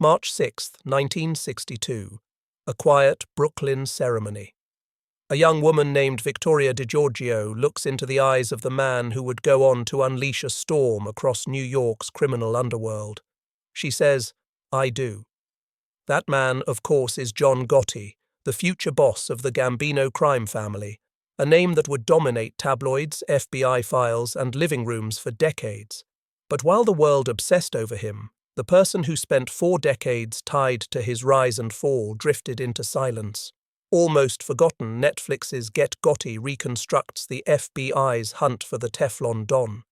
March 6, 1962. A quiet Brooklyn ceremony. A young woman named Victoria DiGiorgio looks into the eyes of the man who would go on to unleash a storm across New York's criminal underworld. She says, "I do." That man, of course, is John Gotti, the future boss of the Gambino crime family, a name that would dominate tabloids, FBI files, and living rooms for decades. But while the world obsessed over him, the person who spent 4 decades tied to his rise and fall drifted into silence. Almost forgotten, Netflix's Get Gotti reconstructs the FBI's hunt for the Teflon Don.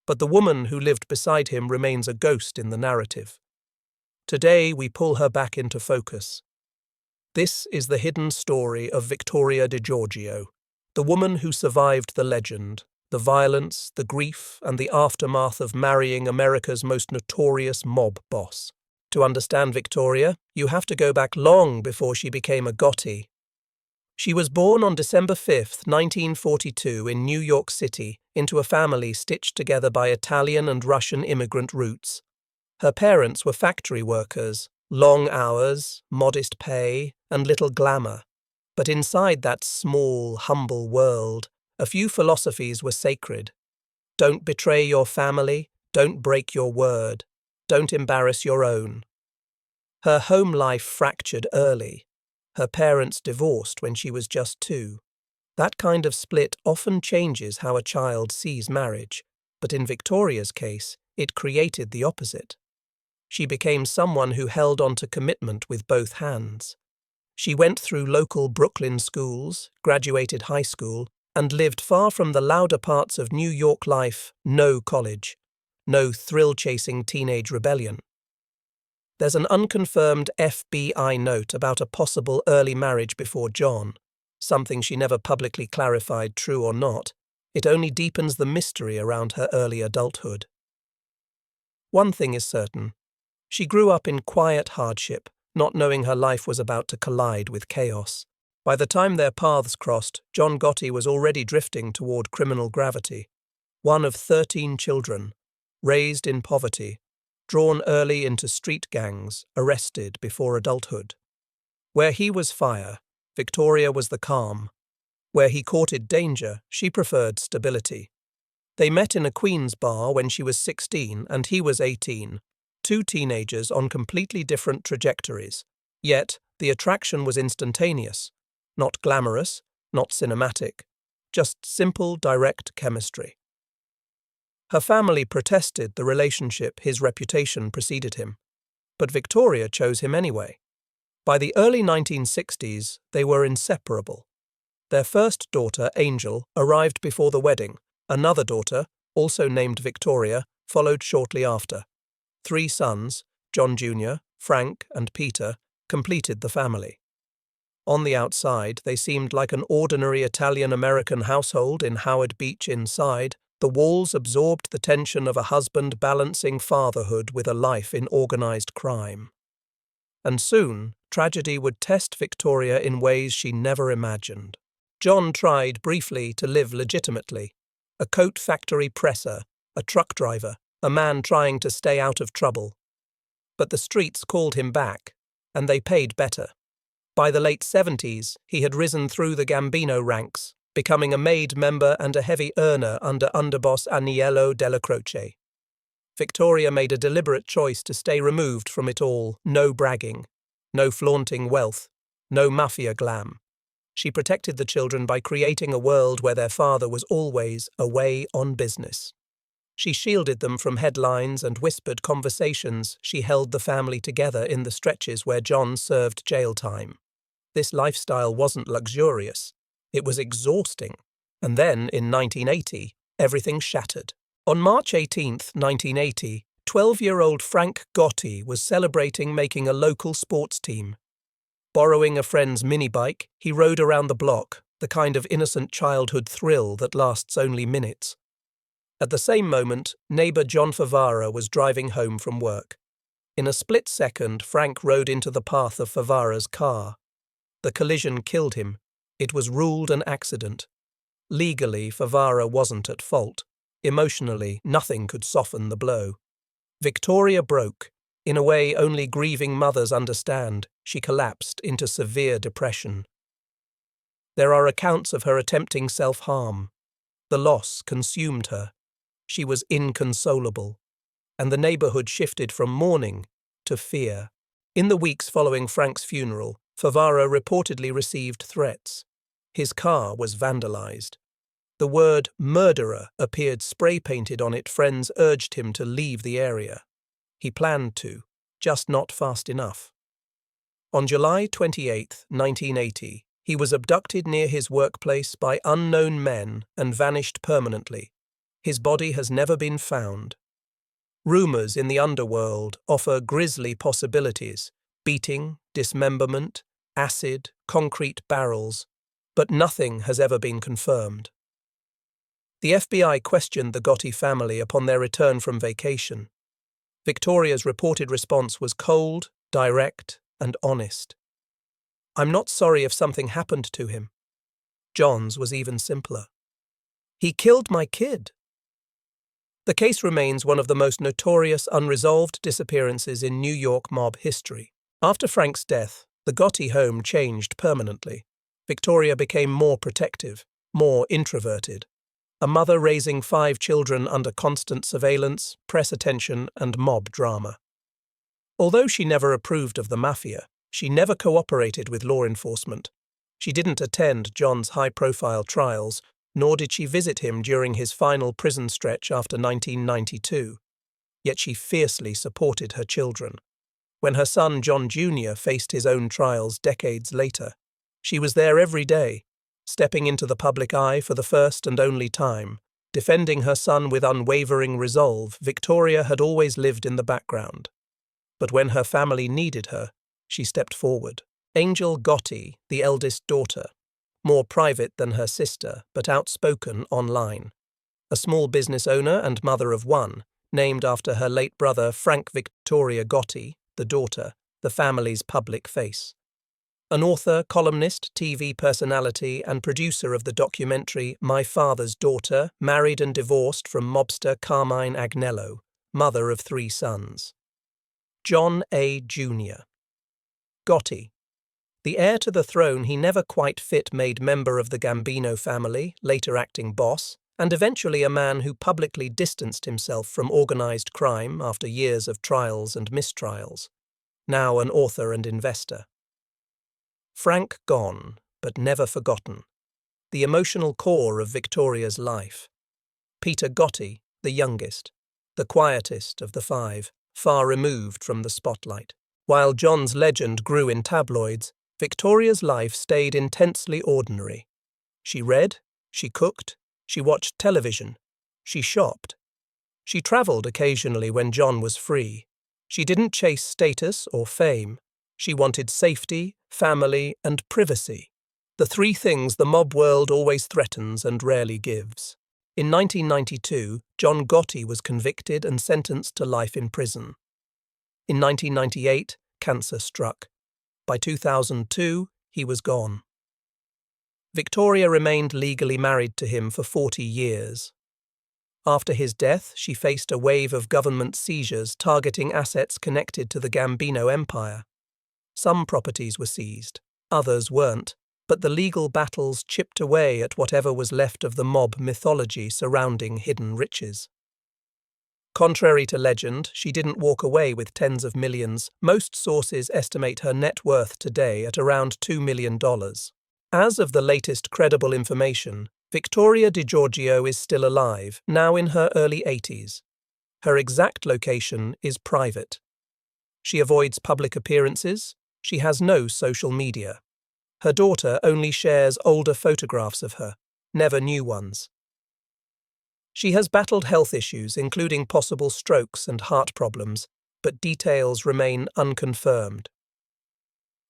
But the woman who lived beside him remains a ghost in the narrative. Today, we pull her back into focus. This is the hidden story of Victoria DiGiorgio, the woman who survived the legend, the violence, the grief, and the aftermath of marrying America's most notorious mob boss. To understand Victoria, you have to go back long before she became a Gotti. She was born on December 5, 1942 in New York City into a family stitched together by Italian and Russian immigrant roots. Her parents were factory workers, long hours, modest pay, and little glamour. But inside that small, humble world, a few philosophies were sacred. Don't betray your family, don't break your word, don't embarrass your own. Her home life fractured early. Her parents divorced when she was just 2. That kind of split often changes how a child sees marriage, but in Victoria's case, it created the opposite. She became someone who held on to commitment with both hands. She went through local Brooklyn schools, graduated high school, and lived far from the louder parts of New York life. No college, no thrill-chasing teenage rebellion. There's an unconfirmed FBI note about a possible early marriage before John, something she never publicly clarified, true or not. It only deepens the mystery around her early adulthood. One thing is certain. She grew up in quiet hardship, not knowing her life was about to collide with chaos. By the time their paths crossed, John Gotti was already drifting toward criminal gravity. One of 13 children, raised in poverty, drawn early into street gangs, arrested before adulthood. Where he was fire, Victoria was the calm. Where he courted danger, she preferred stability. They met in a Queens bar when she was 16 and he was 18, 2 teenagers on completely different trajectories. Yet, the attraction was instantaneous. Not glamorous, not cinematic, just simple, direct chemistry. Her family protested the relationship, his reputation preceded him. But Victoria chose him anyway. By the early 1960s, they were inseparable. Their first daughter, Angel, arrived before the wedding. Another daughter, also named Victoria, followed shortly after. 3 sons, John Jr., Frank, and Peter, completed the family. On the outside, they seemed like an ordinary Italian-American household in Howard Beach inside. The walls absorbed the tension of a husband balancing fatherhood with a life in organized crime. And soon, tragedy would test Victoria in ways she never imagined. John tried briefly to live legitimately. A coat factory presser, a truck driver, a man trying to stay out of trouble. But the streets called him back, and they paid better. By the late 70s, he had risen through the Gambino ranks, becoming a made member and a heavy earner under underboss Aniello Della Croce. Victoria made a deliberate choice to stay removed from it all. No bragging, no flaunting wealth, no mafia glam. She protected the children by creating a world where their father was always away on business. She shielded them from headlines and whispered conversations. She held the family together in the stretches where John served jail time. This lifestyle wasn't luxurious. It was exhausting. And then, in 1980, everything shattered. On March 18, 1980, 12-year-old Frank Gotti was celebrating making a local sports team. Borrowing a friend's minibike, he rode around the block, the kind of innocent childhood thrill that lasts only minutes. At the same moment, neighbor John Favara was driving home from work. In a split second, Frank rode into the path of Favara's car. The collision killed him. It was ruled an accident. Legally, Favara wasn't at fault. Emotionally, nothing could soften the blow. Victoria broke. In a way only grieving mothers understand, she collapsed into severe depression. There are accounts of her attempting self-harm. The loss consumed her. She was inconsolable, and the neighborhood shifted from mourning to fear. In the weeks following Frank's funeral, Favara reportedly received threats. His car was vandalized. The word murderer appeared spray-painted on it. Friends urged him to leave the area. He planned to, just not fast enough. On July 28, 1980, he was abducted near his workplace by unknown men and vanished permanently. His body has never been found. Rumors in the underworld offer grisly possibilities: beating, dismemberment, acid, concrete barrels, but nothing has ever been confirmed. The FBI questioned the Gotti family upon their return from vacation. Victoria's reported response was cold, direct, and honest. "I'm not sorry if something happened to him." John's was even simpler. "He killed my kid." The case remains one of the most notorious unresolved disappearances in New York mob history. After Frank's death, the Gotti home changed permanently. Victoria became more protective, more introverted. A mother raising 5 children under constant surveillance, press attention, and mob drama. Although she never approved of the mafia, she never cooperated with law enforcement. She didn't attend John's high-profile trials, nor did she visit him during his final prison stretch after 1992. Yet she fiercely supported her children. When her son John Jr. faced his own trials decades later, she was there every day, stepping into the public eye for the first and only time. Defending her son with unwavering resolve, Victoria had always lived in the background. But when her family needed her, she stepped forward. Angel Gotti, the eldest daughter, more private than her sister but outspoken online. A small business owner and mother of 1, named after her late brother Frank. Victoria Gotti, the daughter, the family's public face. An author, columnist, TV personality, and producer of the documentary My Father's Daughter, married and divorced from mobster Carmine Agnello, mother of 3 sons. John A. Jr. Gotti. The heir to the throne he never quite fit made member of the Gambino family, later acting boss, and eventually a man who publicly distanced himself from organized crime after years of trials and mistrials. Now an author and investor. Frank gone, but never forgotten. The emotional core of Victoria's life. Peter Gotti, the youngest, the quietest of the 5, far removed from the spotlight. While John's legend grew in tabloids, Victoria's life stayed intensely ordinary. She read, she cooked, she watched television, she shopped. She travelled occasionally when John was free. She didn't chase status or fame. She wanted safety, family, and privacy. The 3 things the mob world always threatens and rarely gives. In 1992, John Gotti was convicted and sentenced to life in prison. In 1998, cancer struck. By 2002, he was gone. Victoria remained legally married to him for 40 years. After his death, she faced a wave of government seizures targeting assets connected to the Gambino empire. Some properties were seized, others weren't, but the legal battles chipped away at whatever was left of the mob mythology surrounding hidden riches. Contrary to legend, she didn't walk away with tens of millions. Most sources estimate her net worth today at around $2 million. As of the latest credible information, Victoria DiGiorgio is still alive, now in her early 80s. Her exact location is private. She avoids public appearances. She has no social media. Her daughter only shares older photographs of her, never new ones. She has battled health issues, including possible strokes and heart problems, but details remain unconfirmed.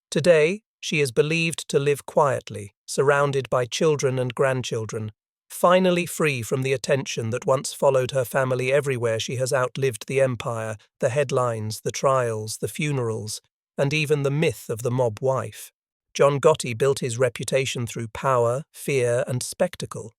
Today, she is believed to live quietly, surrounded by children and grandchildren, finally free from the attention that once followed her family everywhere. She has outlived the empire, the headlines, the trials, the funerals, and even the myth of the mob wife. John Gotti built his reputation through power, fear, and spectacle.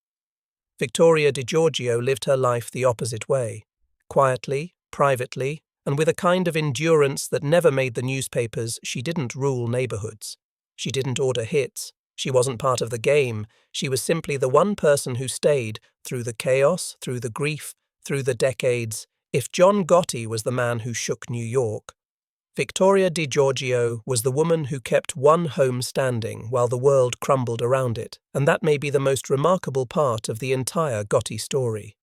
Victoria DiGiorgio lived her life the opposite way, quietly, privately, and with a kind of endurance that never made the newspapers, she didn't rule neighborhoods. She didn't order hits. She wasn't part of the game. She was simply the one person who stayed through the chaos, through the grief, through the decades. If John Gotti was the man who shook New York, Victoria DiGiorgio was the woman who kept one home standing while the world crumbled around it, and that may be the most remarkable part of the entire Gotti story.